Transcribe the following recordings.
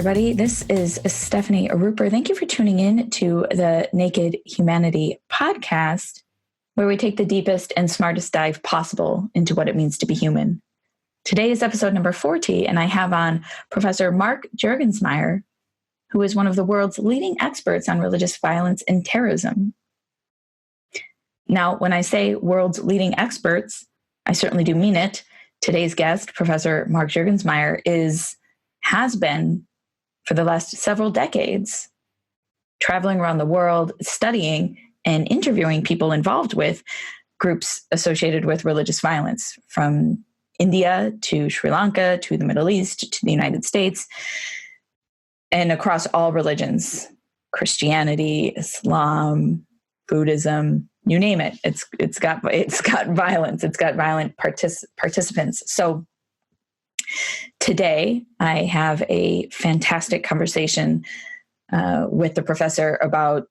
everybody. This is Stephanie Aruper. Thank you for tuning in to the Naked Humanity podcast, where we take the deepest and smartest dive possible into what it means to be human. Today is episode number 40, and I have on Professor Mark Juergensmeyer, who is one of the world's leading experts on religious violence and terrorism. Now, when I say world's leading experts, I certainly do mean it. Today's guest, Professor Mark Juergensmeyer, has been for the last several decades traveling around the world, studying and interviewing people involved with groups associated with religious violence, from India to Sri Lanka to the Middle East to the United States, and across all religions: Christianity, Islam, Buddhism, you name it. It's got violence. It's got violent participants. So today, I have a fantastic conversation with the professor about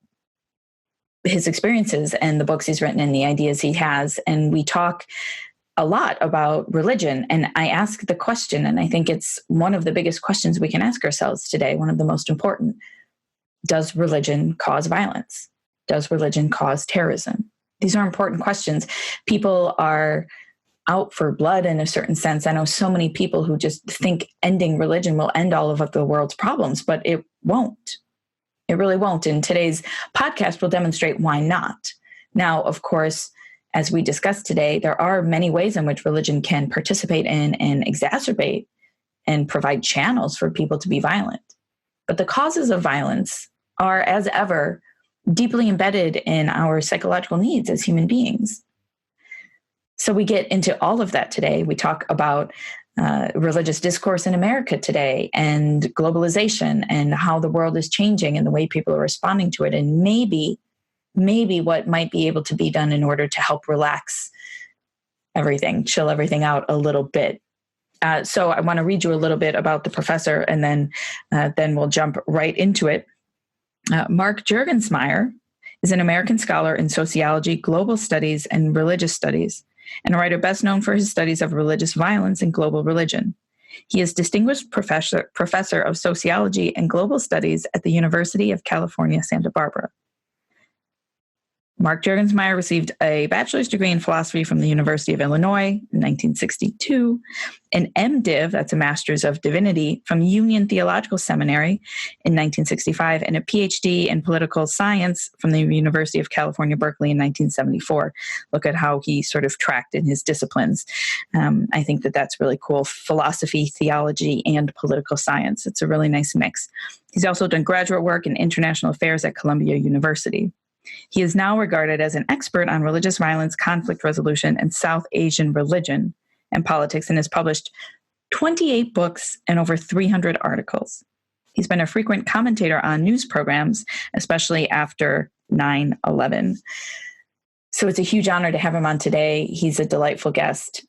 his experiences and the books he's written and the ideas he has. And we talk a lot about religion. And I ask the question, and I think it's one of the biggest questions we can ask ourselves today, one of the most important: does religion cause violence? Does religion cause terrorism? These are important questions. People are out for blood in a certain sense. I know so many people who just think ending religion will end all of the world's problems, but it won't. It really won't. And today's podcast will demonstrate why not. Now, of course, as we discussed today, there are many ways in which religion can participate in and exacerbate and provide channels for people to be violent. But the causes of violence are, as ever, deeply embedded in our psychological needs as human beings. So we get into all of that today. We talk about religious discourse in America today, and globalization, and how the world is changing and the way people are responding to it, and maybe what might be able to be done in order to help relax everything, chill everything out a little bit. So I want to read you a little bit about the professor, and then we'll jump right into it. Mark Juergensmeyer is an American scholar in sociology, global studies, and religious studies, and a writer best known for his studies of religious violence and global religion. He is Distinguished Professor of Sociology and Global Studies at the University of California, Santa Barbara. Mark Juergensmeyer received a bachelor's degree in philosophy from the University of Illinois in 1962, an MDiv, that's a Master's of Divinity, from Union Theological Seminary in 1965, and a PhD in political science from the University of California, Berkeley in 1974. Look at how he sort of tracked in his disciplines. I think that's really cool. Philosophy, theology, and political science. It's a really nice mix. He's also done graduate work in international affairs at Columbia University. He is now regarded as an expert on religious violence, conflict resolution, and South Asian religion and politics, and has published 28 books and over 300 articles. He's been a frequent commentator on news programs, especially after 9/11. So it's a huge honor to have him on today. He's a delightful guest,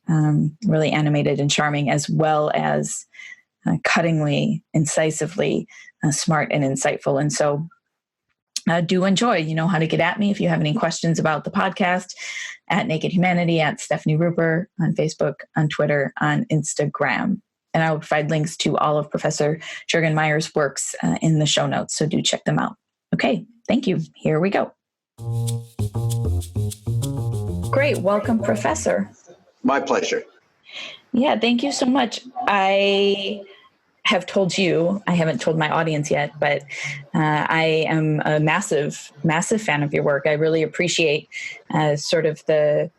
really animated and charming, as well as cuttingly, incisively smart and insightful. And so do enjoy. You know how to get at me if you have any questions about the podcast, at Naked Humanity, at Stephanie Ruper, on Facebook, on Twitter, on Instagram. And I will provide links to all of Professor Juergensmeyer's works in the show notes, so do check them out. Okay, thank you. Here we go. Great. Welcome, Professor. My pleasure. Yeah, thank you so much. I have told you, I haven't told my audience yet, but I am a massive fan of your work. I really appreciate sort of the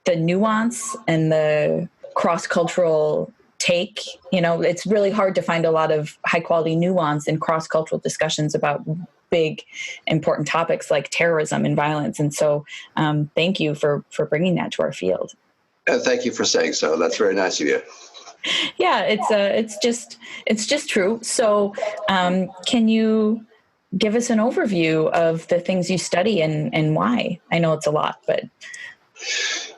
nuance and the cross-cultural take. You know, it's really hard to find a lot of high-quality nuance in cross-cultural discussions about big, important topics like terrorism and violence. And so thank you for bringing that to our field. Thank you for saying so. That's very nice of you. Yeah, it's just true. So, can you give us an overview of the things you study and why? I know it's a lot, but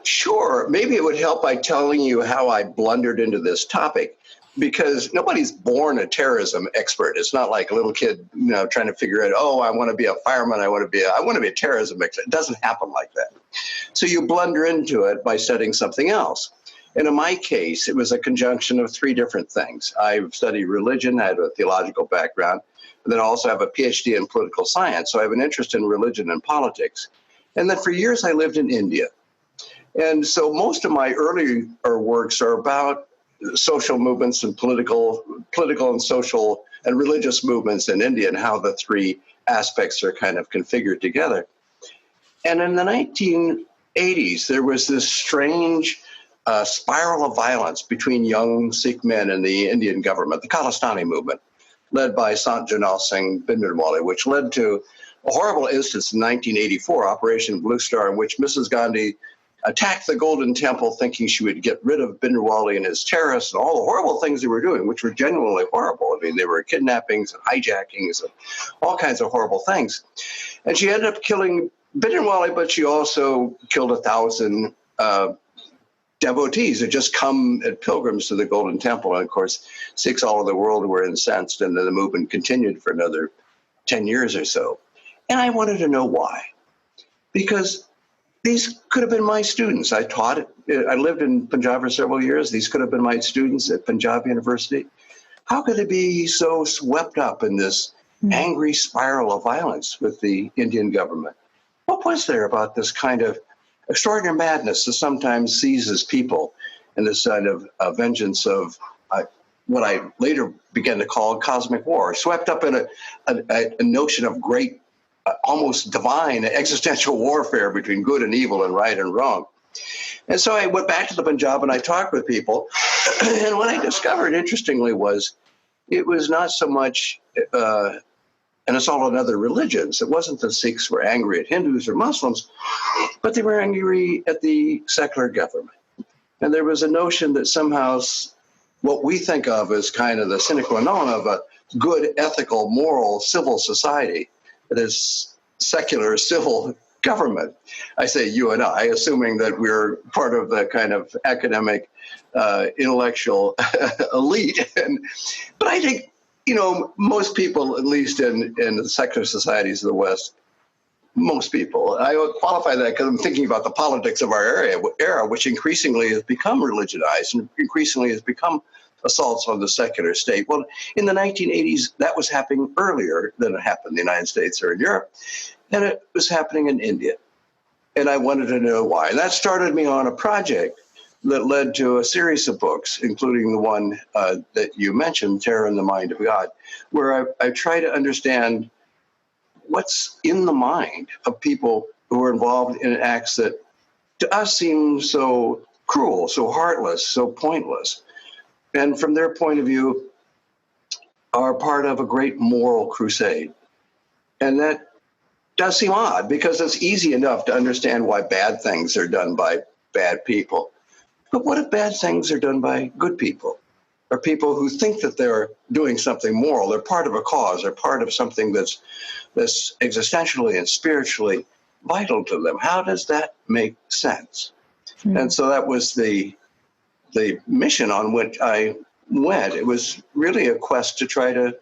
sure. Maybe it would help by telling you how I blundered into this topic, because nobody's born a terrorism expert. It's not like a little kid, trying to figure out, oh, I want to be a fireman. I want to be a terrorism expert. It doesn't happen like that. So you blunder into it by studying something else. And in my case, it was a conjunction of three different things. I've studied religion, I have a theological background, and then I also have a PhD in political science. So I have an interest in religion and politics. And then for years, I lived in India. And so most of my earlier works are about social movements and political and social and religious movements in India and how the three aspects are kind of configured together. And in the 1980s, there was this strange spiral of violence between young Sikh men and the Indian government, the Khalistani movement, led by Sant Janal Singh Bhindranwale, which led to a horrible instance in 1984, Operation Blue Star, in which Mrs. Gandhi attacked the Golden Temple thinking she would get rid of Bhindranwale and his terrorists and all the horrible things they were doing, which were genuinely horrible. I mean, there were kidnappings and hijackings and all kinds of horrible things. And she ended up killing Bhindranwale, but she also killed 1,000 devotees who just come as pilgrims to the Golden Temple. And of course, Sikhs all over the world were incensed, and then the movement continued for another 10 years or so. And I wanted to know why. Because these could have been my students. I lived in Punjab for several years. These could have been my students at Punjab University. How could they be so swept up in this angry spiral of violence with the Indian government? What was there about this kind of extraordinary madness that sometimes seizes people in this kind of vengeance of what I later began to call cosmic war, swept up in a notion of great, almost divine existential warfare between good and evil and right and wrong. And so I went back to the Punjab and I talked with people. And what I discovered, interestingly, was it was not so much an assault on other religions. It wasn't that Sikhs were angry at Hindus or Muslims, but they were angry at the secular government. And there was a notion that somehow what we think of as kind of the sine qua non of a good, ethical, moral, civil society, that is secular, civil government. I say you and I, assuming that we're part of the kind of academic, intellectual elite. But I think, most people, at least in the secular societies of the West, most people, I would qualify that because I'm thinking about the politics of our era, which increasingly has become religionized and increasingly has become assaults on the secular state. Well, in the 1980s, that was happening earlier than it happened in the United States or in Europe, and it was happening in India. And I wanted to know why. And that started me on a project that led to a series of books, including the one that you mentioned, Terror in the Mind of God, where I try to understand what's in the mind of people who are involved in acts that to us seem so cruel, so heartless, so pointless. And from their point of view, are part of a great moral crusade. And that does seem odd because it's easy enough to understand why bad things are done by bad people. But what if bad things are done by good people, or people who think that they're doing something moral? They're part of a cause. They're part of something that's existentially and spiritually vital to them. How does that make sense? Mm-hmm. And so that was the mission on which I went. It was really a quest to try to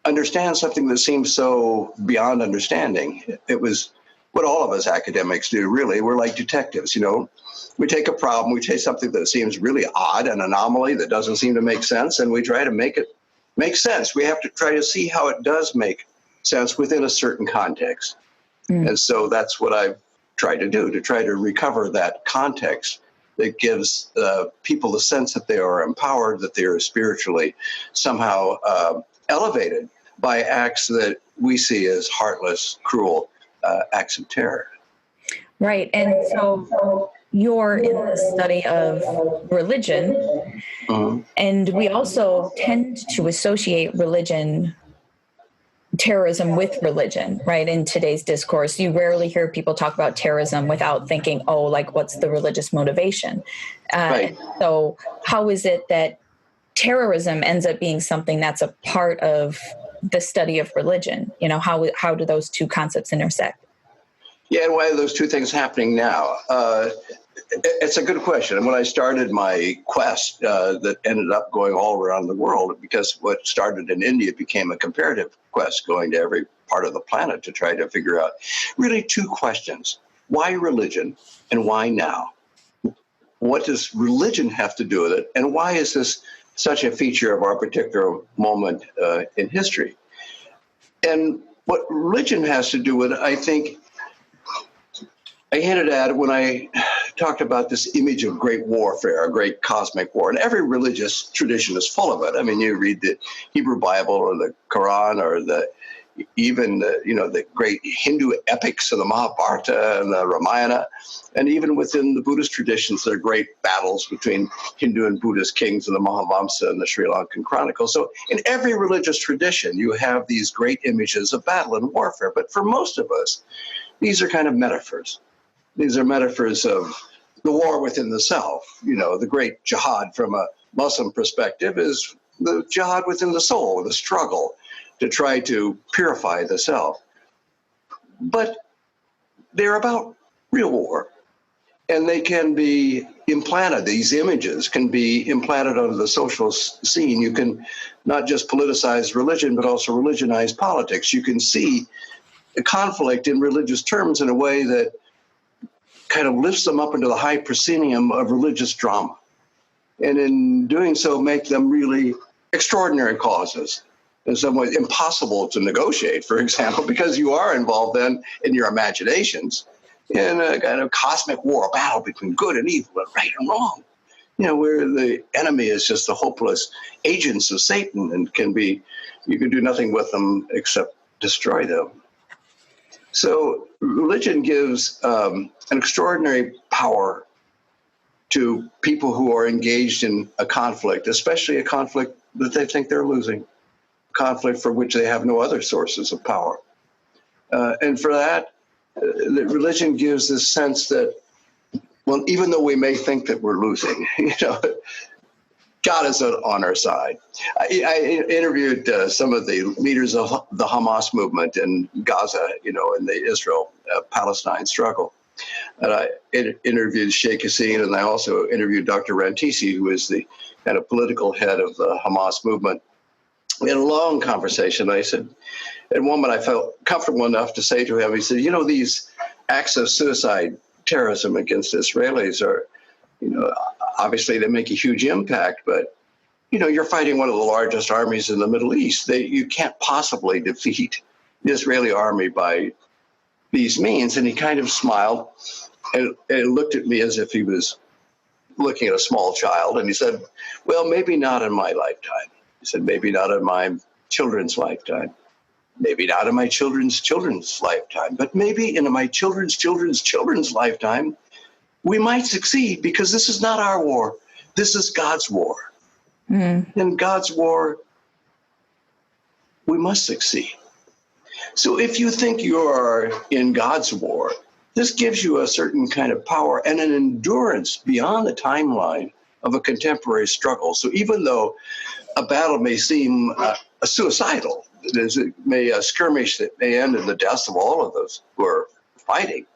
understand something that seems so beyond understanding. It was what all of us academics do, really. We're like detectives, We take a problem, we take something that seems really odd, an anomaly that doesn't seem to make sense, and we try to make it make sense. We have to try to see how it does make sense within a certain context. Mm. And so that's what I've tried to do, to try to recover that context that gives people the sense that they are empowered, that they are spiritually somehow elevated by acts that we see as heartless, cruel acts of terror. Right. And so you're in the study of religion, and we also tend to associate terrorism with religion, right? In today's discourse, you rarely hear people talk about terrorism without thinking, what's the religious motivation? Right. So how is it that terrorism ends up being something that's a part of the study of religion? How do those two concepts intersect? Yeah, and why are those two things happening now? It's a good question. And when I started my quest that ended up going all around the world, because what started in India became a comparative quest going to every part of the planet to try to figure out really two questions. Why religion and why now? what does religion have to do with it? And why is this such a feature of our particular moment in history? And what religion has to do with it, I think, I hinted at it when I talked about this image of great warfare, a great cosmic war. And every religious tradition is full of it. I mean, you read the Hebrew Bible or the Quran or even the great Hindu epics of the Mahabharata and the Ramayana. And even within the Buddhist traditions, there are great battles between Hindu and Buddhist kings in the Mahavamsa and the Sri Lankan Chronicle. So in every religious tradition, you have these great images of battle and warfare. But for most of us, these are kind of metaphors. These are metaphors of the war within the self. The great jihad from a Muslim perspective is the jihad within the soul, the struggle to try to purify the self. But they're about real war. And they can be implanted, these images can be implanted onto the social scene. You can not just politicize religion, but also religionize politics. You can see a conflict in religious terms in a way that kind of lifts them up into the high proscenium of religious drama. And in doing so, make them really extraordinary causes, in some ways impossible to negotiate, for example, because you are involved then in your imaginations in a kind of cosmic war, a battle between good and evil, and right and wrong, where the enemy is just the hopeless agents of Satan and you can do nothing with them except destroy them. So religion gives an extraordinary power to people who are engaged in a conflict, especially a conflict that they think they're losing, a conflict for which they have no other sources of power. And for that, religion gives this sense that, well, even though we may think that we're losing, God is on our side. I interviewed some of the leaders of the Hamas movement in Gaza, in the Israel-Palestine struggle. And I interviewed Sheikh Hassin, and I also interviewed Dr. Rantisi, who is the kind of political head of the Hamas movement. We had a long conversation. I said, at one moment I felt comfortable enough to say to him, he said, these acts of suicide, terrorism against Israelis are, obviously they make a huge impact, but, you're fighting one of the largest armies in the Middle East. You can't possibly defeat the Israeli army by these means. And he kind of smiled and looked at me as if he was looking at a small child. And he said, well, maybe not in my lifetime. He said, maybe not in my children's lifetime. Maybe not in my children's lifetime. But maybe in my children's lifetime, we might succeed, because this is not our war. This is God's war. In God's war, we must succeed. So if you think you are in God's war, this gives you a certain kind of power and an endurance beyond the timeline of a contemporary struggle. So even though a battle may seem suicidal, a skirmish that may end in the deaths of all of those who are fighting,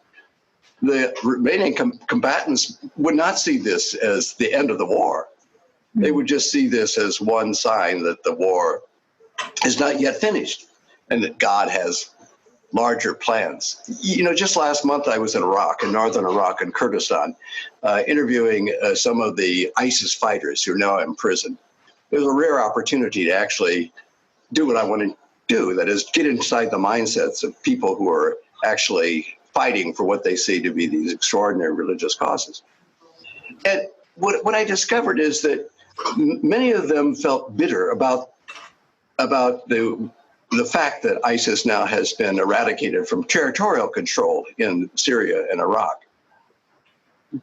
the remaining combatants would not see this as the end of the war. They would just see this as one sign that the war is not yet finished and that God has larger plans. Just last month I was in Iraq, in northern Iraq and Kurdistan, interviewing some of the ISIS fighters who are now in prison. It was a rare opportunity to actually do what I want to do, that is, get inside the mindsets of people who are actually fighting for what they see to be these extraordinary religious causes. And what I discovered is that many of them felt bitter about the fact that ISIS now has been eradicated from territorial control in Syria and Iraq.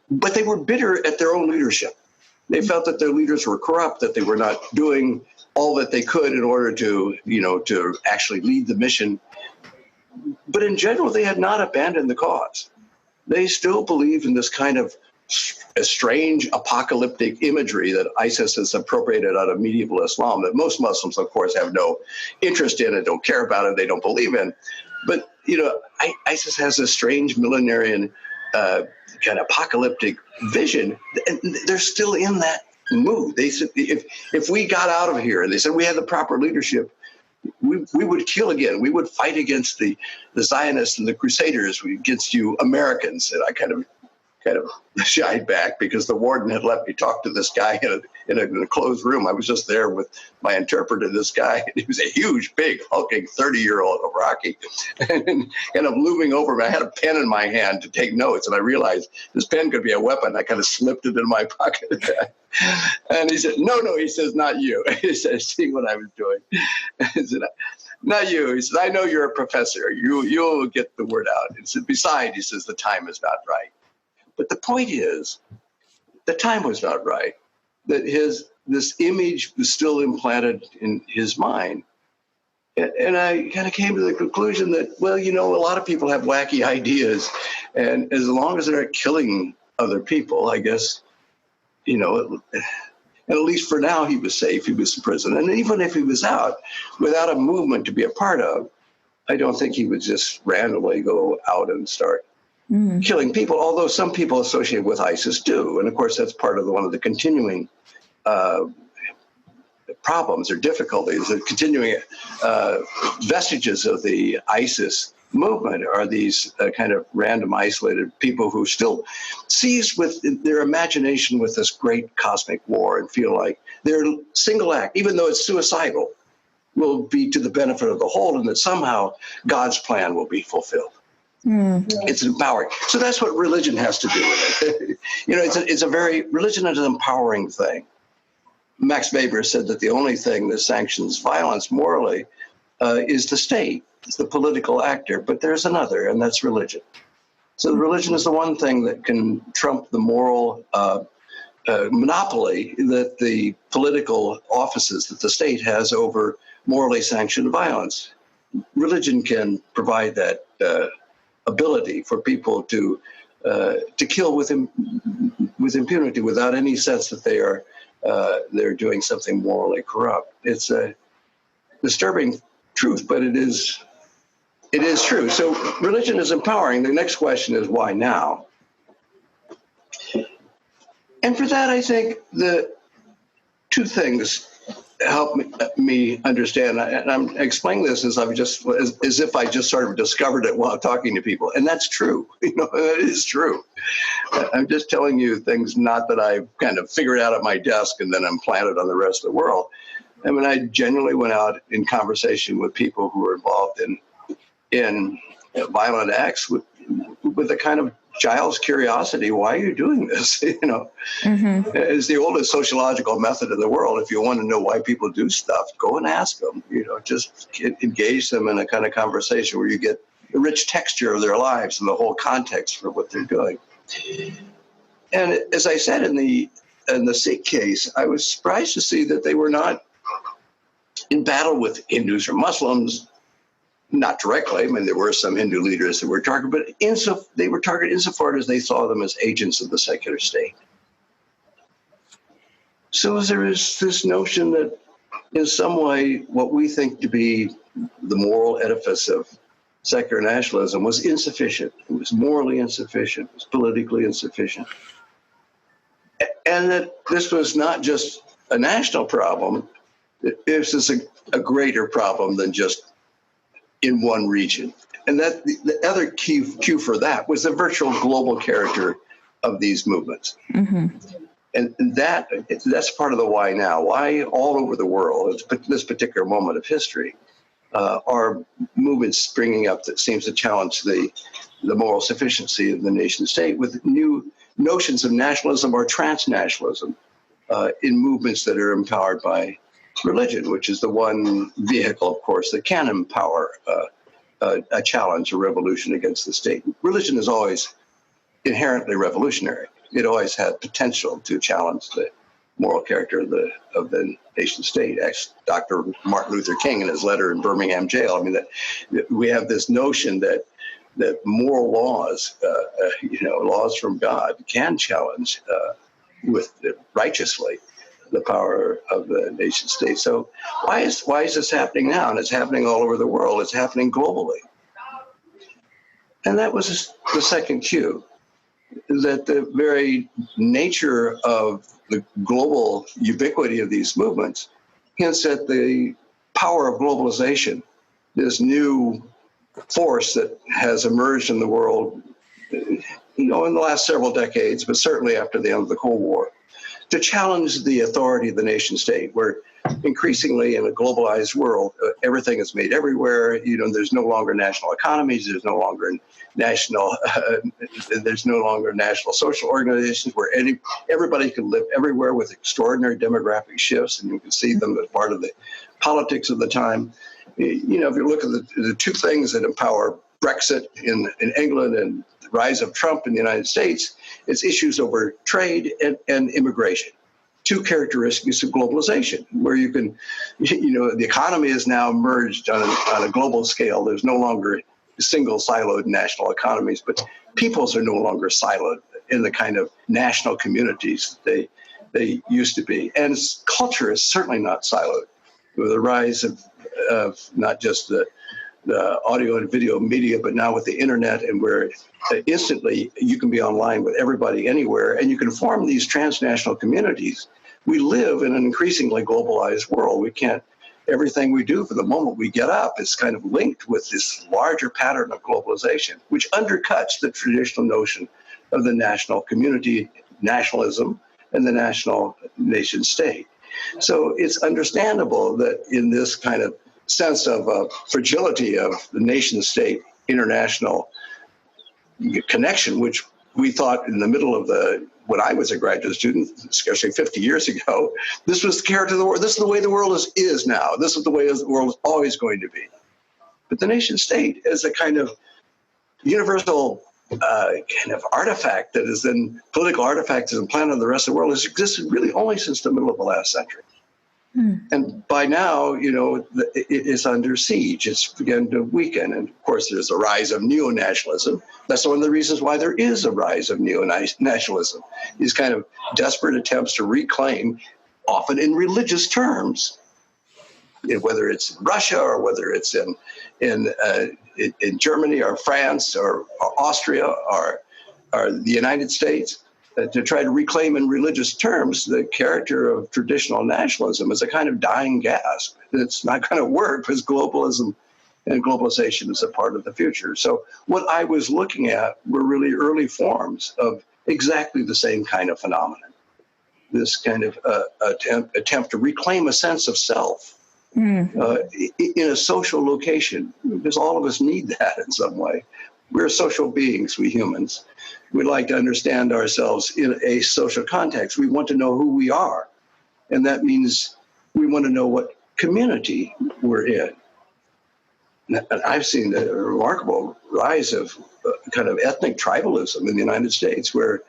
But they were bitter at their own leadership. They felt that their leaders were corrupt, that they were not doing all that they could in order to actually lead the mission. But in general, they had not abandoned the cause. They still believed in this kind of a strange apocalyptic imagery that ISIS has appropriated out of medieval Islam, that most Muslims, of course, have no interest in and don't care about it, they don't believe in. But, ISIS has a strange millenarian kind of apocalyptic vision, and they're still in that mood. They said, if we got out of here, and they said we had the proper leadership, we would kill again. We would fight against the Zionists and the Crusaders, against you Americans. And I kind of kind of shied back because the warden had let me talk to this guy in a closed room. I was just there with my interpreter, this guy. He was a huge, big, hulking 30-year-old Iraqi, and kind of looming over me. I had a pen in my hand to take notes, and I realized this pen could be a weapon. I kind of slipped it in my pocket. And he said, no, he says, not you. He said, seeing what I was doing. He said, not you. He said, I know you're a professor. You'll get the word out. He said, besides, he says, the time is not right. But the point is, the time was not right. That this image was still implanted in his mind. And I kind of came to the conclusion that, well, a lot of people have wacky ideas. And as long as they're not killing other people, I guess, and at least for now, he was safe. He was in prison. And even if he was out, without a movement to be a part of, I don't think he would just randomly go out and start killing people, although some people associated with ISIS do. And of course, that's part of one of the continuing problems or difficulties, the continuing vestiges of the ISIS movement are these kind of random, isolated people who still seized with their imagination with this great cosmic war and feel like their single act, even though it's suicidal, will be to the benefit of the whole, and that somehow God's plan will be fulfilled. It's empowering. So that's what religion has to do with it. Religion is an empowering thing. Max Weber said that the only thing that sanctions violence morally is the state. It's the political actor, but there's another, and that's religion. So religion is the one thing that can trump the moral monopoly that the political offices that the state has over morally sanctioned violence. Religion can provide that ability for people to kill with impunity without any sense that they're doing something morally corrupt. It's a disturbing truth, but it is true. So religion is empowering. The next question is, why now? And for that, I think the two things help me understand, and I'm explaining this as if I just sort of discovered it while talking to people, and that's true. It is true. I'm just telling you things not that I've kind of figured out at my desk and then implanted on the rest of the world. I mean, I genuinely went out in conversation with people who were involved in violent acts with a kind of child's curiosity. Why are you doing this? It's the oldest sociological method in the world. If you want to know why people do stuff, go and ask them. Just engage them in a kind of conversation where you get the rich texture of their lives and the whole context for what they're doing. And as I said in the Sikh case, I was surprised to see that they were not in battle with Hindus or Muslims. Not directly. I mean, there were some Hindu leaders that were targeted, but they were targeted insofar as they saw them as agents of the secular state. So there is this notion that in some way, what we think to be the moral edifice of secular nationalism was insufficient. It was morally insufficient. It was politically insufficient. And that this was not just a national problem. This is a greater problem than just in one region. And that the other cue for that was the virtual global character of these movements. And that's part of the why now. Why all over the world, at this particular moment of history, are movements springing up that seems to challenge the moral sufficiency of the nation state with new notions of nationalism or transnationalism in movements that are empowered by religion, which is the one vehicle, of course, that can empower a challenge, a revolution against the state. Religion is always inherently revolutionary. It always had potential to challenge the moral character of the nation state. Dr. Martin Luther King, in his letter in Birmingham jail, I mean, that we have this notion that moral laws, laws from God, can challenge righteously the power of the nation state. So why is this happening now? And it's happening all over the world. It's happening globally. And that was the second cue, that the very nature of the global ubiquity of these movements hints at the power of globalization, this new force that has emerged in the world, in the last several decades, but certainly after the end of the Cold War, to challenge the authority of the nation state, where increasingly in a globalized world, everything is made everywhere. There's no longer national economies. There's no longer national social organizations where everybody can live everywhere with extraordinary demographic shifts, and you can see them as part of the politics of the time. If you look at the two things that empower Brexit in England and the rise of Trump in the United States, it's issues over trade and immigration. Two characteristics of globalization, where you can, the economy is now merged on a global scale. There's no longer single siloed national economies, but peoples are no longer siloed in the kind of national communities they used to be. And culture is certainly not siloed. With the rise of not just the audio and video media, but now with the internet, and where instantly you can be online with everybody anywhere, and you can form these transnational communities. We live in an increasingly globalized world. Everything we do from the moment we get up is kind of linked with this larger pattern of globalization, which undercuts the traditional notion of the national community, nationalism, and the national nation state. So it's understandable that in this kind of sense of fragility of the nation state international connection, which we thought in the middle of when I was a graduate student, especially 50 years ago, this was the character of the world. This is the way the world is now. This is the way the world is always going to be. But the nation state is a kind of universal kind of artifact that is then political artifact that's implanted on the rest of the world has existed really only since the middle of the last century. And by now, it is under siege. It's begun to weaken. And of course, there's a rise of neo-nationalism. That's one of the reasons why there is a rise of neo-nationalism. These kind of desperate attempts to reclaim, often in religious terms, whether it's Russia or whether it's in Germany or France or Austria or the United States, to try to reclaim in religious terms the character of traditional nationalism as a kind of dying gasp. It's not going to work because globalism and globalization is a part of the future. So what I was looking at were really early forms of exactly the same kind of phenomenon. This kind of attempt to reclaim a sense of self in a social location, because all of us need that in some way. We're social beings, we humans. We like to understand ourselves in a social context. We want to know who we are. And that means we want to know what community we're in. And I've seen a remarkable rise of kind of ethnic tribalism in the United States, where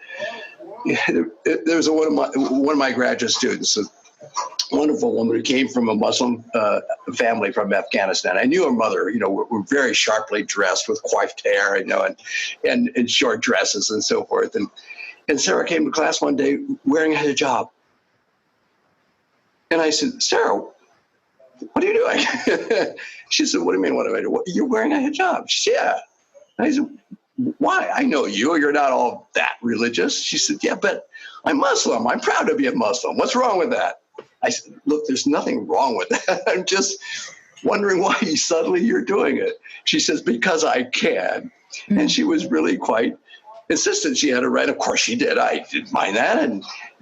there's one of my graduate students, a wonderful woman who came from a Muslim family from Afghanistan. I knew her mother, were very sharply dressed with coiffed hair, and short dresses and so forth. And Sarah came to class one day wearing a hijab. And I said, Sarah, what are you doing? She said, what do you mean, what am I doing? You're wearing a hijab. She said, yeah. And I said, why? I know you're not all that religious. She said, yeah, but I'm Muslim. I'm proud to be a Muslim. What's wrong with that? I said, look, there's nothing wrong with that. I'm just wondering why suddenly you're doing it. She says, because I can. And she was really quite insistent she had a right. Of course she did. I didn't mind that.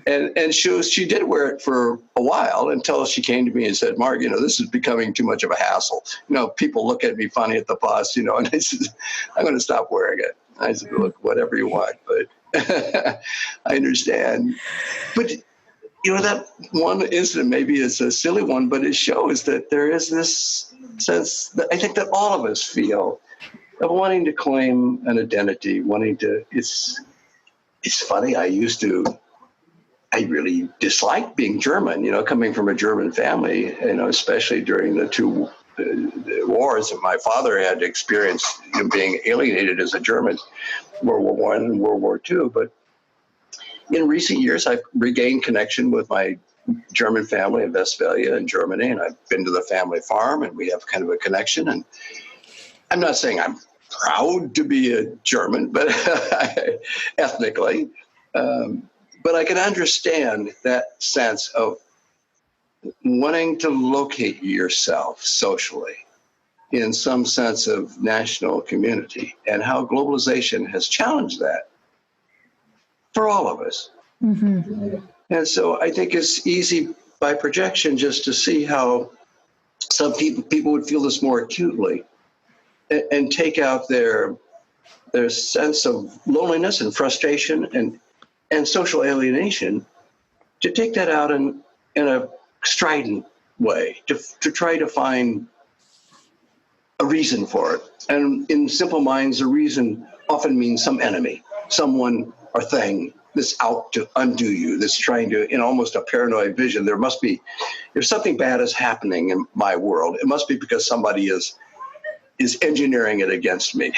And she did wear it for a while until she came to me and said, Mark, this is becoming too much of a hassle. People look at me funny at the bus, and I said, I'm going to stop wearing it. I said, look, whatever you want, but I understand. But that one incident, maybe it's a silly one, but it shows that there is this sense that I think that all of us feel of wanting to claim an identity, it's funny. I really disliked being German, coming from a German family, especially during the two wars that my father had experienced, being alienated as a German, World War I and World War II. But in recent years, I've regained connection with my German family in Westphalia in Germany, and I've been to the family farm, and we have kind of a connection. And I'm not saying I'm proud to be a German, but ethnically, but I can understand that sense of wanting to locate yourself socially in some sense of national community, and how globalization has challenged that for all of us. Mm-hmm. And so I think it's easy by projection just to see how some people would feel this more acutely and take out their sense of loneliness and frustration and social alienation, to take that out in a strident way, to try to find a reason for it. And in simple minds, a reason often means some enemy, someone or thing that's out to undo you, that's trying to, in almost a paranoid vision, if something bad is happening in my world, it must be because somebody is engineering it against me.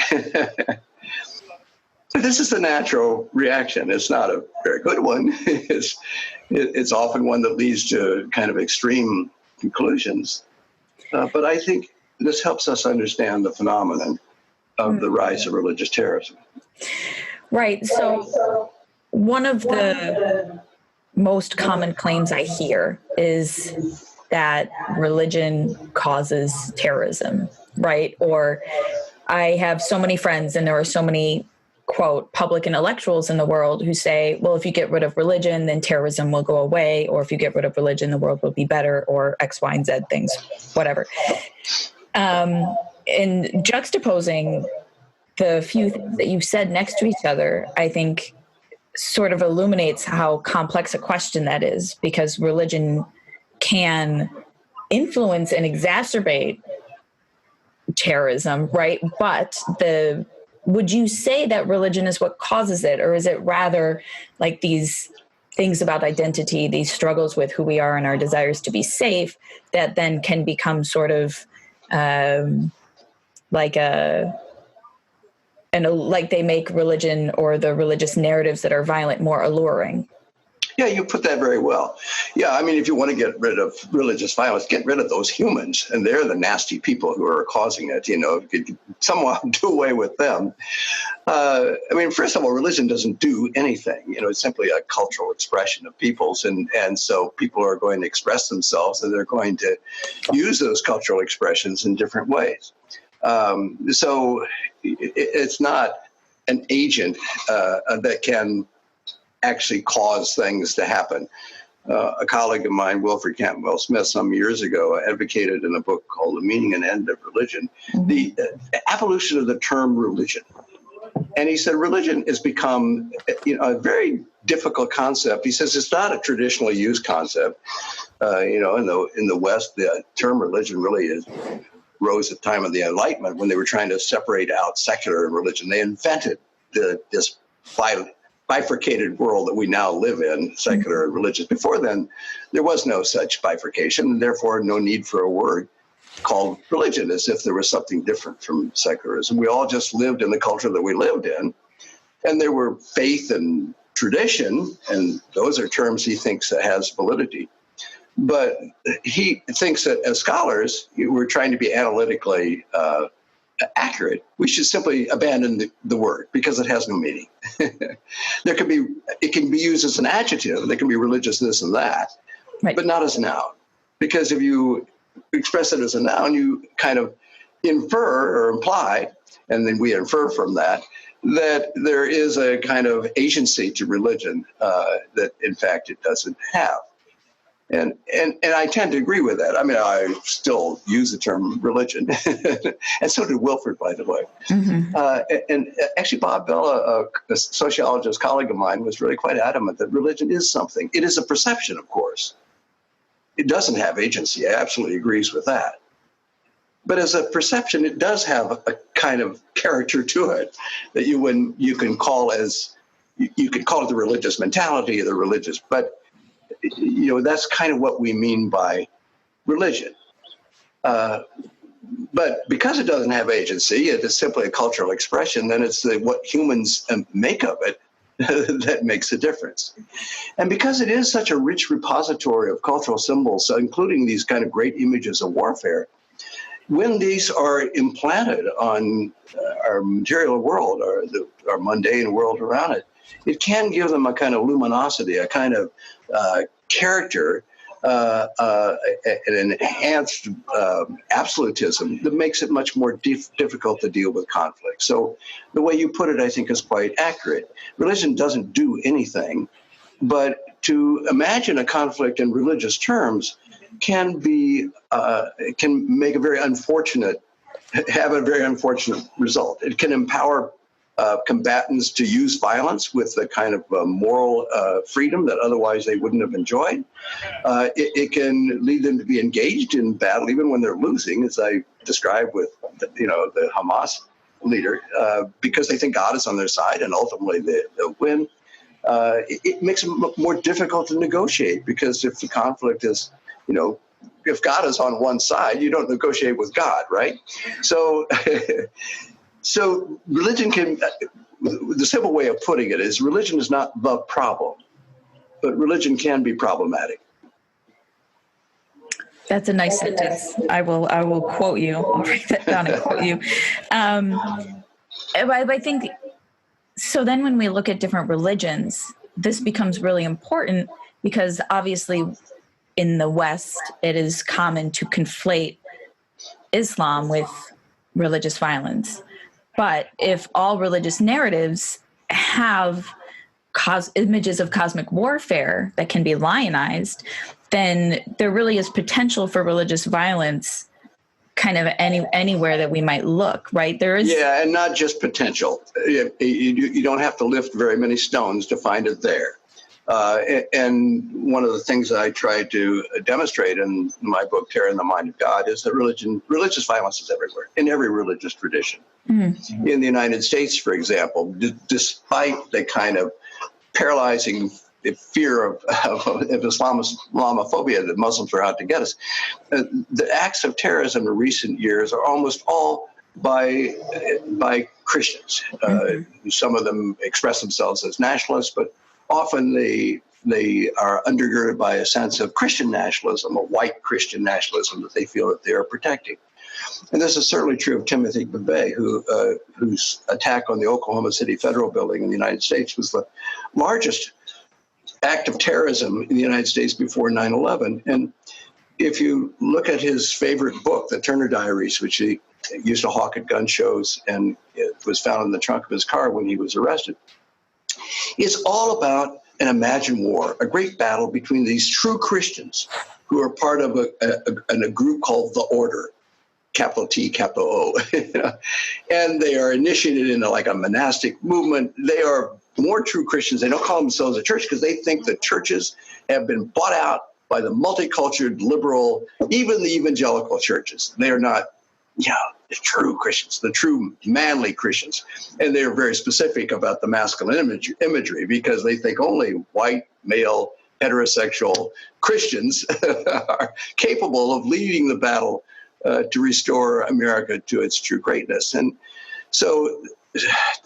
This is the natural reaction. It's not a very good one. It's often one that leads to kind of extreme conclusions. But I think this helps us understand the phenomenon of the rise of religious terrorism. Right. So one of the most common claims I hear is that religion causes terrorism, right? Or I have so many friends, and there are so many, quote, public intellectuals in the world who say, well, if you get rid of religion, then terrorism will go away. Or if you get rid of religion, the world will be better, or X, Y, and Z things, whatever. And juxtaposing the few things that you said next to each other, I think sort of illuminates how complex a question that is, because religion can influence and exacerbate terrorism, right? But would you say that religion is what causes it, or is it rather like these things about identity, these struggles with who we are and our desires to be safe, that then can become sort of like they make religion or the religious narratives that are violent more alluring? Yeah, you put that very well. Yeah, I mean, if you want to get rid of religious violence, get rid of those humans, and they're the nasty people who are causing it. Somehow do away with them. I mean, first of all, religion doesn't do anything. It's simply a cultural expression of people's, and so people are going to express themselves, and they're going to use those cultural expressions in different ways. So it's not an agent that can actually cause things to happen. A colleague of mine, Wilfred Cantwell Smith, some years ago advocated in a book called The Meaning and End of Religion, the abolition of the term religion. And he said religion has become a very difficult concept. He says it's not a traditionally used concept. In the West, the term religion really rose at the time of the Enlightenment, when they were trying to separate out secular and religion. They invented this bifurcated world that we now live in, secular and religious. Before then, there was no such bifurcation, and therefore no need for a word called religion, as if there was something different from secularism. We all just lived in the culture that we lived in, and there were faith and tradition, and those are terms he thinks that has validity. But he thinks that as scholars, we're trying to be analytically accurate. We should simply abandon the word because it has no meaning. It can be used as an adjective. There can be religious this and that, right, but not as a noun. Because if you express it as a noun, you kind of infer or imply, and then we infer from that there is a kind of agency to religion that, in fact, it doesn't have. And I tend to agree with that. I mean, I still use the term religion, and so did Wilfred, by the way. Mm-hmm. And actually, Bob Bella, a sociologist colleague of mine, was really quite adamant that religion is something. It is a perception, of course. It doesn't have agency. I absolutely agrees with that. But as a perception, it does have a kind of character to it that you can call it the religious mentality, or the religious, but that's kind of what we mean by religion. But because it doesn't have agency, it is simply a cultural expression, then it's what humans make of it that makes a difference. And because it is such a rich repository of cultural symbols, including these kind of great images of warfare, when these are implanted on our material world, or our mundane world around it, it can give them a kind of luminosity, a kind of character an enhanced absolutism that makes it much more difficult to deal with conflict. So the way you put it, I think, is quite accurate. Religion doesn't do anything, but to imagine a conflict in religious terms can make a very unfortunate, have a very unfortunate result. It can empower combatants to use violence with the kind of moral freedom that otherwise they wouldn't have enjoyed. It can lead them to be engaged in battle even when they're losing, as I described with the Hamas leader, because they think God is on their side and ultimately they'll win. It makes it more difficult to negotiate, because if the conflict is, if God is on one side, you don't negotiate with God, right? So, so religion can, the simple way of putting it is, religion is not the problem, but religion can be problematic. That's a nice sentence. I will quote you. I'll write that down and quote you. I think, so then when we look at different religions, this becomes really important, because obviously in the West, it is common to conflate Islam with religious violence. But if all religious narratives have images of cosmic warfare that can be lionized, then there really is potential for religious violence kind of anywhere that we might look, right? There is. Yeah, and not just potential. You don't have to lift very many stones to find it there. And one of the things that I try to demonstrate in my book, Terror in the Mind of God, is that religious violence is everywhere, in every religious tradition. Mm-hmm. In the United States, for example, despite the kind of paralyzing fear of Islamophobia that Muslims are out to get us, the acts of terrorism in recent years are almost all by Christians. Mm-hmm. Some of them express themselves as nationalists, but often they are undergirded by a sense of Christian nationalism, a white Christian nationalism that they feel that they are protecting. And this is certainly true of Timothy McVeigh, whose attack on the Oklahoma City Federal Building in the United States was the largest act of terrorism in the United States before 9/11. And if you look at his favorite book, The Turner Diaries, which he used to hawk at gun shows, and it was found in the trunk of his car when he was arrested, it's all about an imagined war, a great battle between these true Christians who are part of a group called The Order, capital T, capital O. And they are initiated into like a monastic movement. They are more true Christians. They don't call themselves a church because they think the churches have been bought out by the multicultural, liberal, even the evangelical churches. They are not, the true Christians, the true manly Christians. And they're very specific about the masculine imagery because they think only white, male, heterosexual Christians are capable of leading the battle to restore America to its true greatness. And so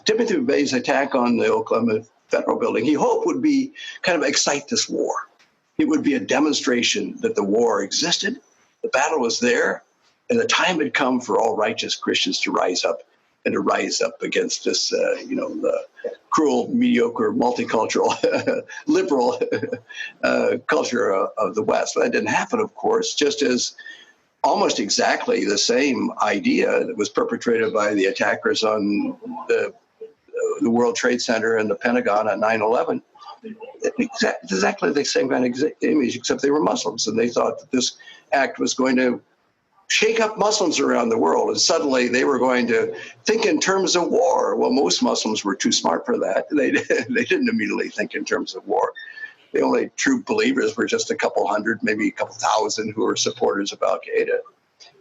Timothy McVeigh's attack on the Oklahoma Federal Building, he hoped would be kind of excite this war. It would be a demonstration that the war existed, the battle was there, and the time had come for all righteous Christians to rise up and to rise up against this, the cruel, mediocre, multicultural, liberal culture of the West. But that didn't happen, of course, just as almost exactly the same idea that was perpetrated by the attackers on the World Trade Center and the Pentagon on 9/11. Exactly the same kind of image, except they were Muslims, and they thought that this act was going to shake up Muslims around the world, and suddenly they were going to think in terms of war. Well, most Muslims were too smart for that. They didn't immediately think in terms of war. The only true believers were just a couple hundred, maybe a couple thousand, who were supporters of Al-Qaeda.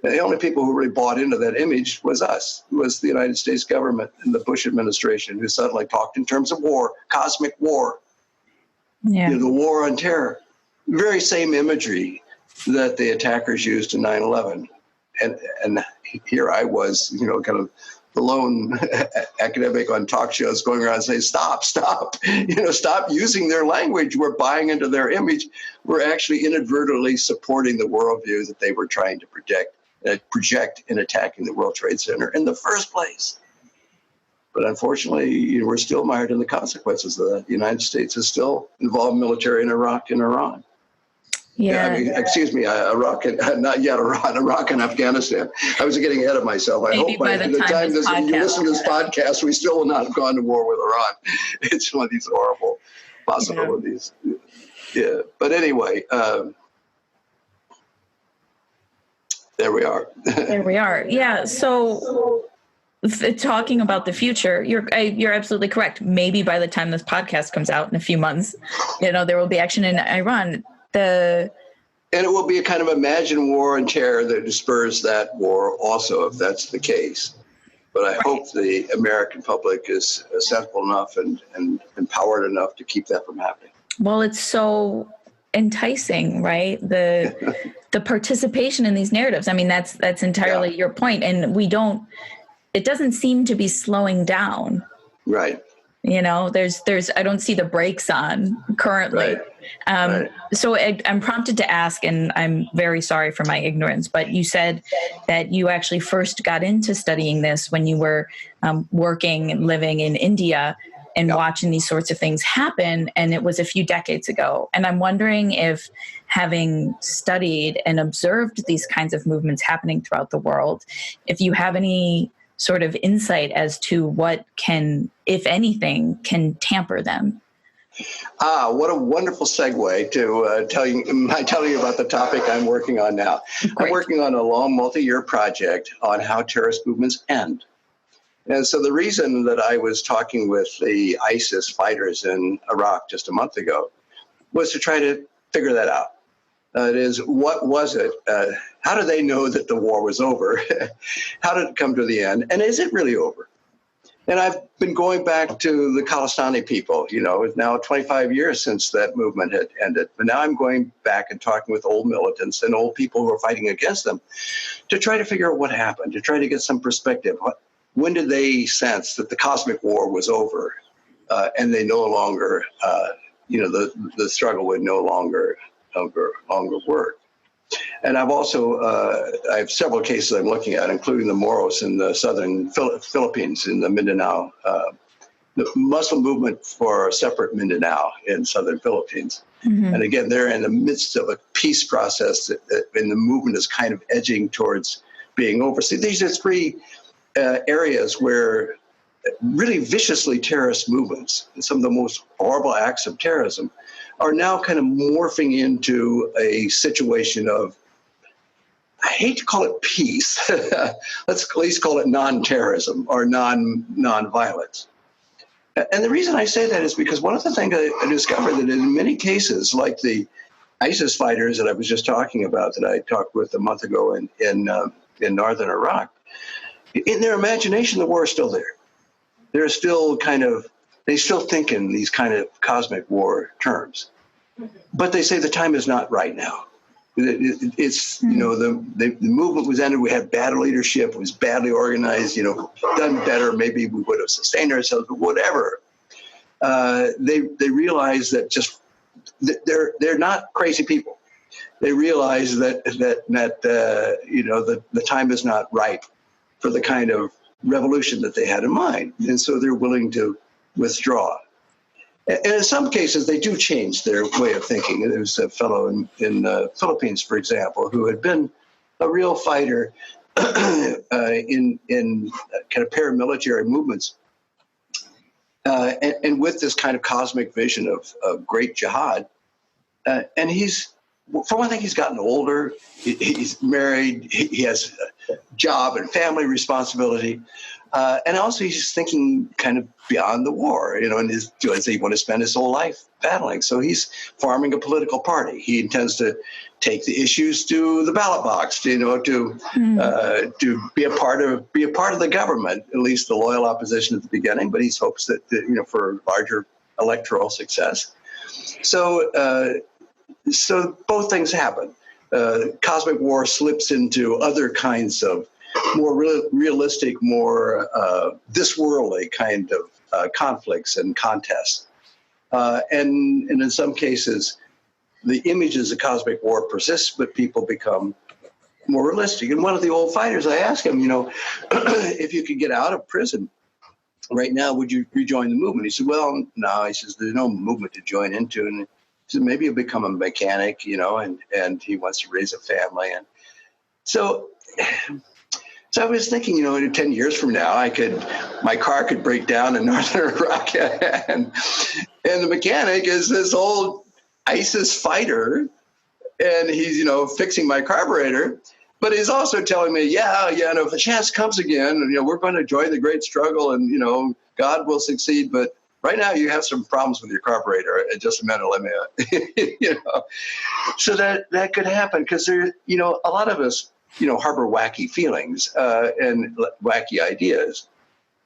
And the only people who really bought into that image was us, was the United States government and the Bush administration, who suddenly talked in terms of war, cosmic war, the war on terror. Very same imagery that the attackers used in 9/11. And here I was, kind of the lone academic on talk shows going around saying, stop, stop using their language. We're buying into their image. We're actually inadvertently supporting the worldview that they were trying to project in attacking the World Trade Center in the first place. But unfortunately, we're still mired in the consequences of that. The United States is still involved military in Iraq and Iran. Yeah. I mean, excuse me, Iraq, not yet Iraq and Afghanistan. I was getting ahead of myself. I hope by the time you listen to this podcast, we still will not have gone to war with Iran. It's one of these horrible possibilities. Yeah. But anyway, there we are. There we are. Yeah. So talking about the future, you're absolutely correct. Maybe by the time this podcast comes out in a few months, there will be action in Iran. And it will be a kind of imagined war and terror that spurs that war also, if that's the case. But I hope the American public is sensible enough and empowered enough to keep that from happening. Well, it's so enticing, right? The participation in these narratives. I mean, that's entirely your point. And it doesn't seem to be slowing down. Right. There's I don't see the brakes on currently. Right. So I'm prompted to ask, and I'm very sorry for my ignorance, but you said that you actually first got into studying this when you were working and living in India and watching these sorts of things happen. And it was a few decades ago. And I'm wondering if, having studied and observed these kinds of movements happening throughout the world, if you have any sort of insight as to what can, if anything, can tamper them. What a wonderful segue to tell you about the topic I'm working on now. Great. I'm working on a long multi-year project on how terrorist movements end. And so the reason that I was talking with the ISIS fighters in Iraq just a month ago was to try to figure that out. It is, what was it? How did they know that the war was over? How did it come to the end? And is it really over? And I've been going back to the Khalistani people. It's now 25 years since that movement had ended. But now I'm going back and talking with old militants and old people who are fighting against them to try to figure out what happened, to try to get some perspective. When did they sense that the cosmic war was over and they no longer, the struggle would no longer work? And I've also, I have several cases I'm looking at, including the Moros in the southern Philippines, in the Mindanao, the Muslim movement for a separate Mindanao in southern Philippines. Mm-hmm. And again, they're in the midst of a peace process and the movement is kind of edging towards being over. See, these are three areas where really viciously terrorist movements, some of the most horrible acts of terrorism, are now kind of morphing into a situation of, I hate to call it peace, let's at least call it non-terrorism or non-violence. And the reason I say that is because one of the things I discovered that in many cases, like the ISIS fighters that I was just talking about, that I talked with a month ago in northern Iraq, in their imagination, the war is still there. They're still they still think in these kind of cosmic war terms. But they say the time is not right now. It's, the movement was ended. We had bad leadership. It was badly organized, done better. Maybe we would have sustained ourselves, but whatever. They realize that they're not crazy people. They realize that the time is not ripe for the kind of revolution that they had in mind. And so they're willing to withdraw. And in some cases, they do change their way of thinking. There was a fellow in the Philippines, for example, who had been a real fighter in kind of paramilitary movements. And with this kind of cosmic vision of great jihad. And for one thing, he's gotten older. He's married. He has a job and family responsibility. And also he's thinking kind of beyond the war, and does he want to spend his whole life battling? So he's forming a political party. He intends to take the issues to the ballot box, to be a part of the government, at least the loyal opposition at the beginning. But he hopes that for larger electoral success. So both things happen. Cosmic war slips into other kinds of more realistic, more this-worldly kind of conflicts and contests. And in some cases, the images of cosmic war persist, but people become more realistic. And one of the old fighters, I asked him, if you could get out of prison right now, would you rejoin the movement? He said, well, no. He says, there's no movement to join into. And So maybe he'll become a mechanic, and he wants to raise a family. And so I was thinking, in 10 years from now, my car could break down in northern Iraq, and the mechanic is this old ISIS fighter, and he's, fixing my carburetor. But he's also telling me, if the chance comes again, we're going to join the great struggle, and, God will succeed. But right now you have some problems with your carburetor. Just a minute, let me, So that could happen because a lot of us, harbor wacky feelings and wacky ideas.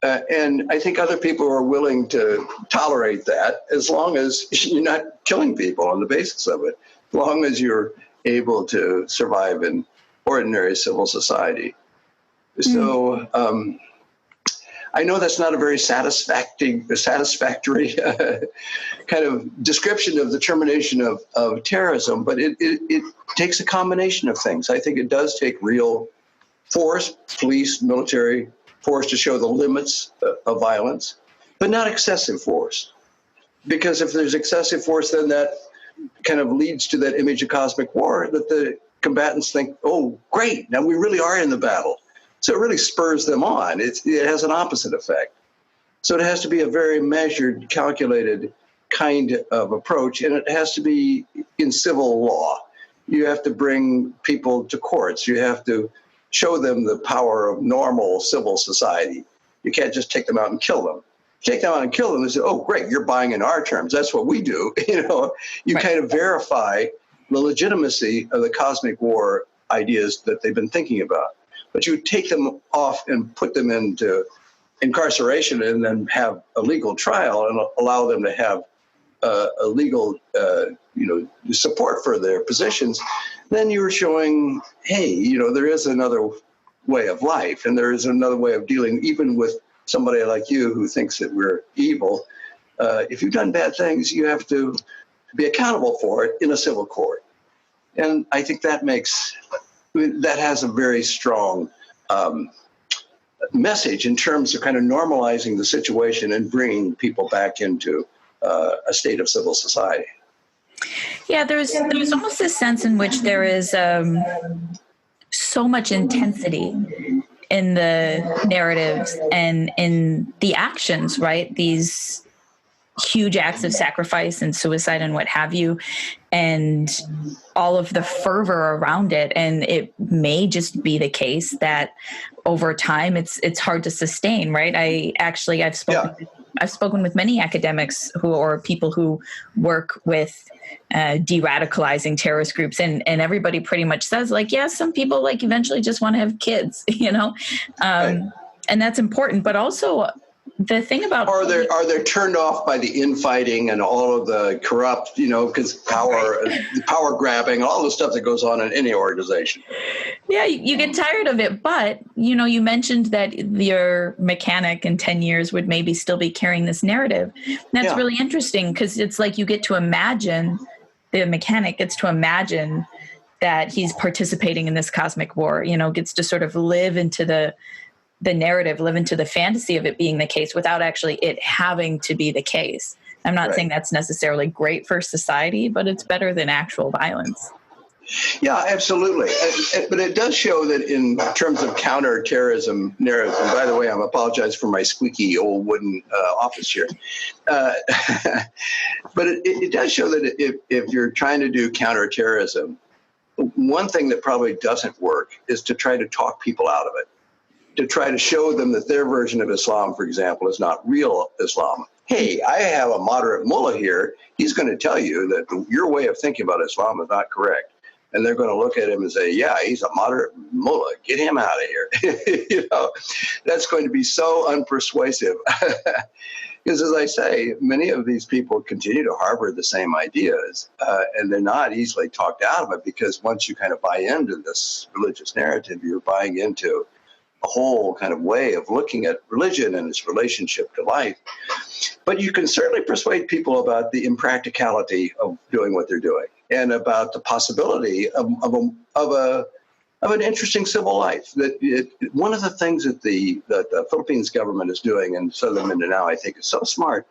And I think other people are willing to tolerate that as long as you're not killing people on the basis of it, as long as you're able to survive in ordinary civil society. So I know that's not a very satisfactory kind of description of the termination of terrorism, but it takes a combination of things. I think it does take real force, police, military force to show the limits of violence, but not excessive force. Because if there's excessive force, then that kind of leads to that image of cosmic war that the combatants think, oh, great, now we really are in the battle. So it really spurs them on. It has an opposite effect. So it has to be a very measured, calculated kind of approach, and it has to be in civil law. You have to bring people to courts. You have to show them the power of normal civil society. You can't just take them out and kill them. Take them out and kill them and say, oh, great, you're buying in our terms. That's what we do. You right. Kind of verify the legitimacy of the cosmic war ideas that they've been thinking about. But you take them off and put them into incarceration and then have a legal trial and allow them to have a legal, support for their positions. Then you're showing, hey, there is another way of life, and there is another way of dealing, even with somebody like you who thinks that we're evil. If you've done bad things, you have to be accountable for it in a civil court. And I think that has a very strong message in terms of kind of normalizing the situation and bringing people back into a state of civil society. Yeah, there's almost this sense in which there is so much intensity in the narratives and in the actions, right? These huge acts of sacrifice and suicide and what have you, and all of the fervor around it. And it may just be the case that over time it's hard to sustain, right? I've spoken with many academics or people who work with de-radicalizing terrorist groups, and everybody pretty much says, like, yeah, some people like eventually just want to have kids, right. And that's important. But also the thing about are they turned off by the infighting and all of the corrupt, because power grabbing, all the stuff that goes on in any organization. Yeah, you get tired of it. But, you mentioned that your mechanic in 10 years would maybe still be carrying this narrative. And that's really interesting because it's like the mechanic gets to imagine that he's participating in this cosmic war, gets to sort of live into the narrative, live into the fantasy of it being the case without actually it having to be the case. I'm not saying that's necessarily great for society, but it's better than actual violence. Yeah, absolutely. But it does show that in terms of counterterrorism narrative, and by the way, I'm apologizing for my squeaky old wooden office chair. But it does show that if you're trying to do counterterrorism, one thing that probably doesn't work is to try to talk people out of it, to try to show them that their version of Islam, for example, is not real Islam. Hey, I have a moderate mullah here. He's going to tell you that your way of thinking about Islam is not correct. And they're going to look at him and say, yeah, he's a moderate mullah. Get him out of here. That's going to be so unpersuasive. Because as I say, many of these people continue to harbor the same ideas, and they're not easily talked out of it, because once you kind of buy into this religious narrative, you're buying into a whole kind of way of looking at religion and its relationship to life. But you can certainly persuade people about the impracticality of doing what they're doing, and about the possibility of an interesting civil life. One of the things that the Philippines government is doing in southern Mindanao, I think, is so smart,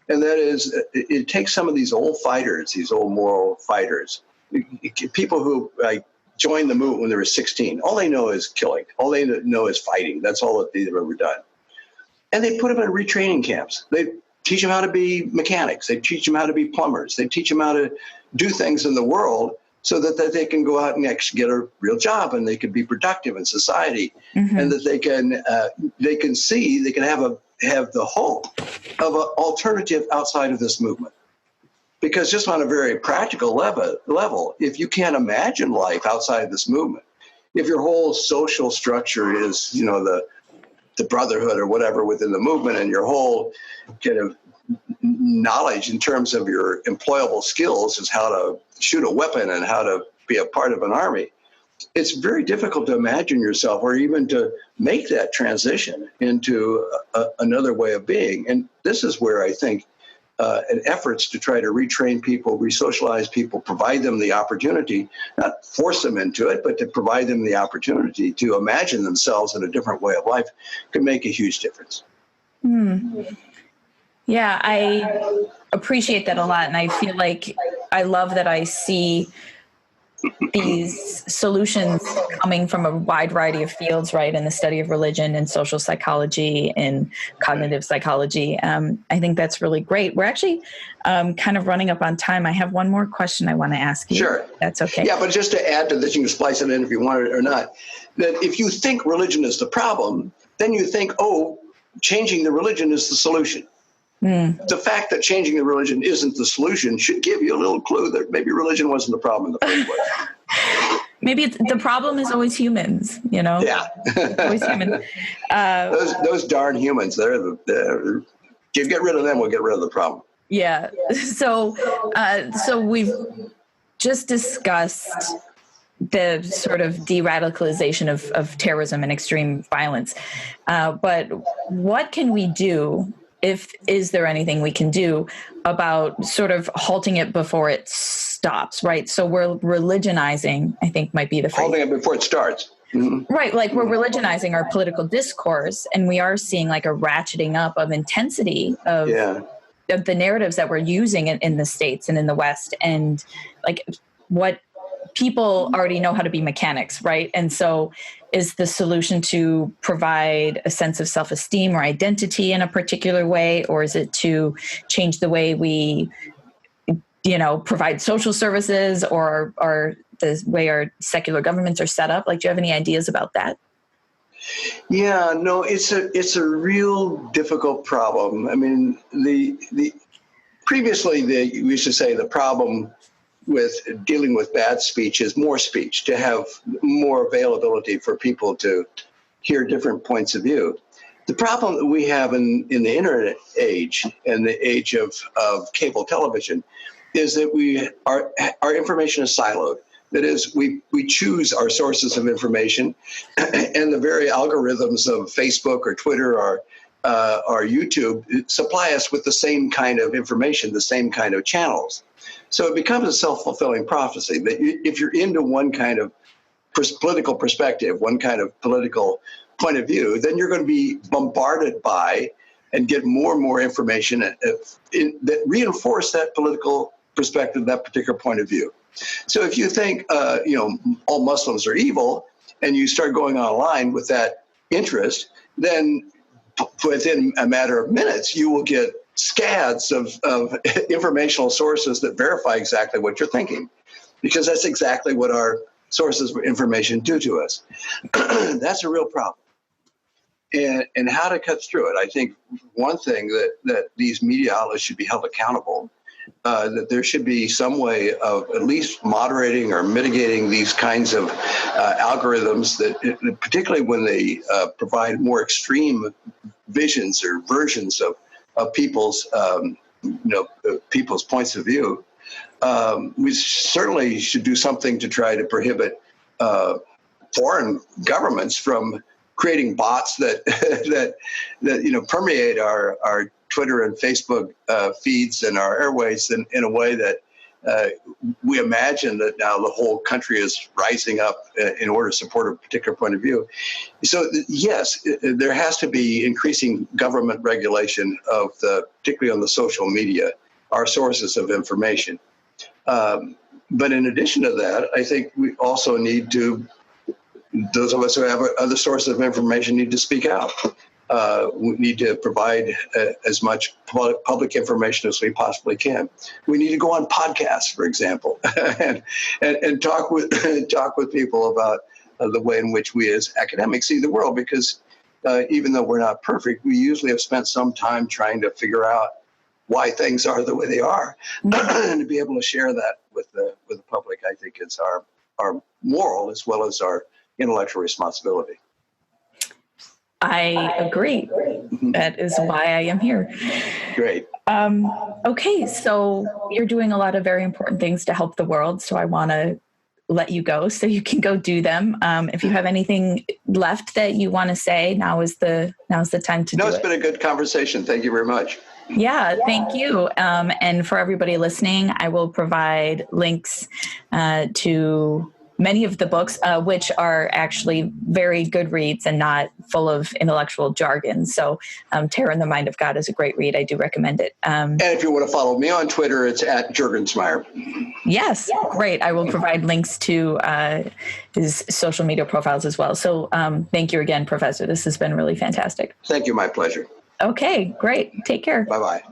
And that is, it takes some of these old fighters, these old moral fighters, people who joined the movement when they were 16. All they know is killing. All they know is fighting. That's all that they've ever done. And they put them in retraining camps. They teach them how to be mechanics. They teach them how to be plumbers. They teach them how to do things in the world so that they can go out and actually get a real job and they can be productive in society, and that they can see, they can have the hope of an alternative outside of this movement. Because just on a very practical level, if you can't imagine life outside of this movement, if your whole social structure is, the brotherhood or whatever within the movement, and your whole kind of knowledge in terms of your employable skills is how to shoot a weapon and how to be a part of an army, it's very difficult to imagine yourself or even to make that transition into another way of being. And this is where I think efforts to try to retrain people, re-socialize people, provide them the opportunity, not force them into it, but to provide them the opportunity to imagine themselves in a different way of life, can make a huge difference. Yeah, I appreciate that a lot. And I feel like I love that I see these solutions coming from a wide variety of fields, right? In the study of religion and social psychology and cognitive psychology. I think that's really great. We're actually kind of running up on time. I have one more question I want to ask you. Sure. That's okay. Yeah, but just to add to this, you can splice it in if you want it or not, that if you think religion is the problem, then you think, changing the religion is the solution. The fact that changing the religion isn't the solution should give you a little clue that maybe religion wasn't the problem in the first place. Maybe the problem is always humans, Yeah. Always humans. Those darn humans, get rid of them, we'll get rid of the problem. Yeah. So we've just discussed the sort of de-radicalization of terrorism and extreme violence. But what can we do? Is there anything we can do about sort of halting it before it stops, right? So we're religionizing, I think might be the phrase. Halting it before it starts. Mm-hmm. Right, like we're religionizing our political discourse, and we are seeing like a ratcheting up of intensity of the narratives that we're using in the States and in the West, and like what people already know how to be mechanics, right? And so is the solution to provide a sense of self-esteem or identity in a particular way, or is it to change the way we, provide social services or the way our secular governments are set up? Like, do you have any ideas about that? Yeah, no, it's a real difficult problem. I mean, previously we used to say the problem with dealing with bad speech is more speech, to have more availability for people to hear different points of view. The problem that we have in the internet age and the age of cable television is that our information is siloed. That is, we choose our sources of information, and the very algorithms of Facebook or Twitter or YouTube supply us with the same kind of information, the same kind of channels. So it becomes a self-fulfilling prophecy that if you're into one kind of political perspective, one kind of political point of view, then you're going to be bombarded by and get more and more information that reinforce that political perspective, that particular point of view. So if you think, all Muslims are evil, and you start going online with that interest, then within a matter of minutes, you will get scads of informational sources that verify exactly what you're thinking, because that's exactly what our sources of information do to us. That's a real problem. And how to cut through it. I think one thing that these media outlets should be held accountable, that there should be some way of at least moderating or mitigating these kinds of algorithms, that particularly when they provide more extreme visions or versions of people's people's points of view. We certainly should do something to try to prohibit foreign governments from creating bots that permeate our Twitter and Facebook feeds and our airways in a way that we imagine that now the whole country is rising up in order to support a particular point of view. So yes, there has to be increasing government regulation of particularly on the social media, our sources of information. But in addition to that, I think we also need to, those of us who have other sources of information need to speak out. We need to provide as much public information as we possibly can. We need to go on podcasts, for example, and talk with people about the way in which we as academics see the world. Because even though we're not perfect, we usually have spent some time trying to figure out why things are the way they are, and to be able to share that with the public, I think, is our moral as well as our intellectual responsibility. I agree. That is why I am here. Great. Okay, so you're doing a lot of very important things to help the world. So I want to let you go so you can go do them. If you have anything left that you want to say, now is the time to do it. No, it's been a good conversation. Thank you very much. Yeah, thank you. And for everybody listening, I will provide links to many of the books, which are actually very good reads and not full of intellectual jargon. So Terror in the Mind of God is a great read. I do recommend it. And if you want to follow me on Twitter, it's at Juergensmeyer. Yes, great. I will provide links to his social media profiles as well. So thank you again, Professor. This has been really fantastic. Thank you. My pleasure. Okay, great. Take care. Bye-bye.